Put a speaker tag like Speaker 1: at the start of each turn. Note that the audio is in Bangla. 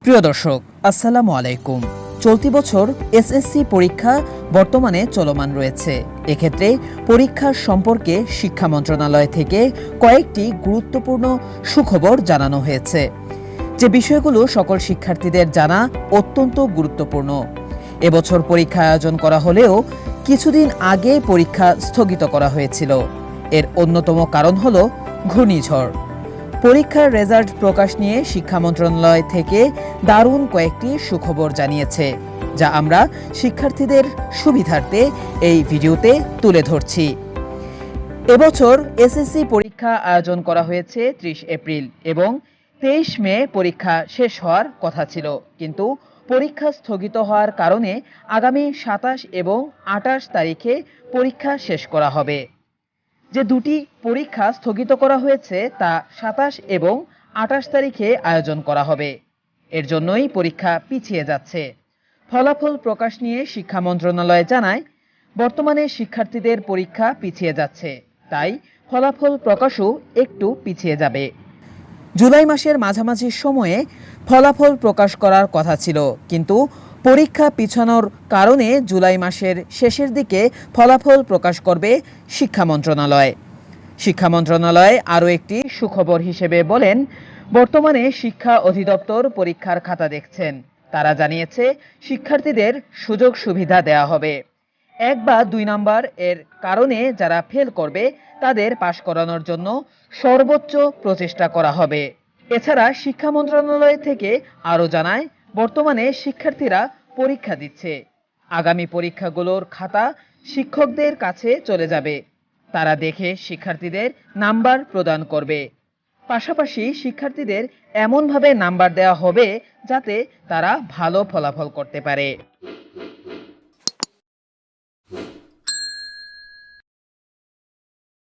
Speaker 1: প্রিয় দর্শক, আসসালামু আলাইকুম। চলতি বছর এসএসসি পরীক্ষা বর্তমানে চলমান রয়েছে। এক্ষেত্রে পরীক্ষার সম্পর্কে শিক্ষা মন্ত্রণালয় থেকে কয়েকটি গুরুত্বপূর্ণ সুখবর জানানো হয়েছে, যে বিষয়গুলো সকল শিক্ষার্থীদের জানা অত্যন্ত গুরুত্বপূর্ণ। এবছর পরীক্ষা আয়োজন করা হলেও কিছুদিন আগে পরীক্ষা স্থগিত করা হয়েছিল। এর অন্যতম কারণ হলো ঘূর্ণিঝড়। পরীক্ষার রেজাল্ট প্রকাশ নিয়ে শিক্ষা মন্ত্রণালয় থেকে দারুণ কয়েকটি সুখবর জানিয়েছে, যা আমরা শিক্ষার্থীদের সুবিধার্থে এই ভিডিওতে তুলে ধরছি। এবছর এসএসসি পরীক্ষা আয়োজন করা হয়েছে 30 এপ্রিল এবং 23 মে পরীক্ষা শেষ হওয়ার কথা ছিল, কিন্তু পরীক্ষা স্থগিত হওয়ার কারণে আগামী 27 এবং 28 তারিখে পরীক্ষা শেষ করা হবে। যে দুটি পরীক্ষা স্থগিত করা হয়েছে তা 27 এবং 28 তারিখে আয়োজন করা হবে। এর জন্যই পরীক্ষা পিছিয়ে যাচ্ছে। ফলাফল প্রকাশ নিয়ে শিক্ষা মন্ত্রণালয় জানায়, বর্তমানে শিক্ষার্থীদের পরীক্ষা পিছিয়ে যাচ্ছে, তাই ফলাফল প্রকাশও একটু পিছিয়ে যাবে। জুলাই মাসের মাঝামাঝি সময়ে ফলাফল প্রকাশ করার কথা ছিল, কিন্তু পরীক্ষা পিছানোর কারণে জুলাই মাসের শেষের দিকে ফলাফল প্রকাশ করবে শিক্ষা মন্ত্রণালয়। শিক্ষা মন্ত্রণালয় আরও একটি সুখবর হিসেবে বলেন, বর্তমানে শিক্ষা অধিদপ্তর পরীক্ষার খাতা দেখছেন। তারা জানিয়েছে, শিক্ষার্থীদের সুযোগ সুবিধা দেওয়া হবে। 1 বা 2 নাম্বার এর কারণে যারা ফেল করবে তাদের পাশ করানোর জন্য সর্বোচ্চ প্রচেষ্টা করা হবে। এছাড়া শিক্ষা মন্ত্রণালয় থেকে আরও জানায়, বর্তমানে শিক্ষার্থীরা পরীক্ষা দিচ্ছে। আগামী পরীক্ষাগুলোর খাতা শিক্ষকদের কাছে চলে যাবে। তারা দেখে শিক্ষার্থীদের নাম্বার প্রদান করবে। পাশাপাশি শিক্ষার্থীদের এমনভাবে নাম্বার দেওয়া হবে যাতে তারা ভালো ফলাফল করতে পারে।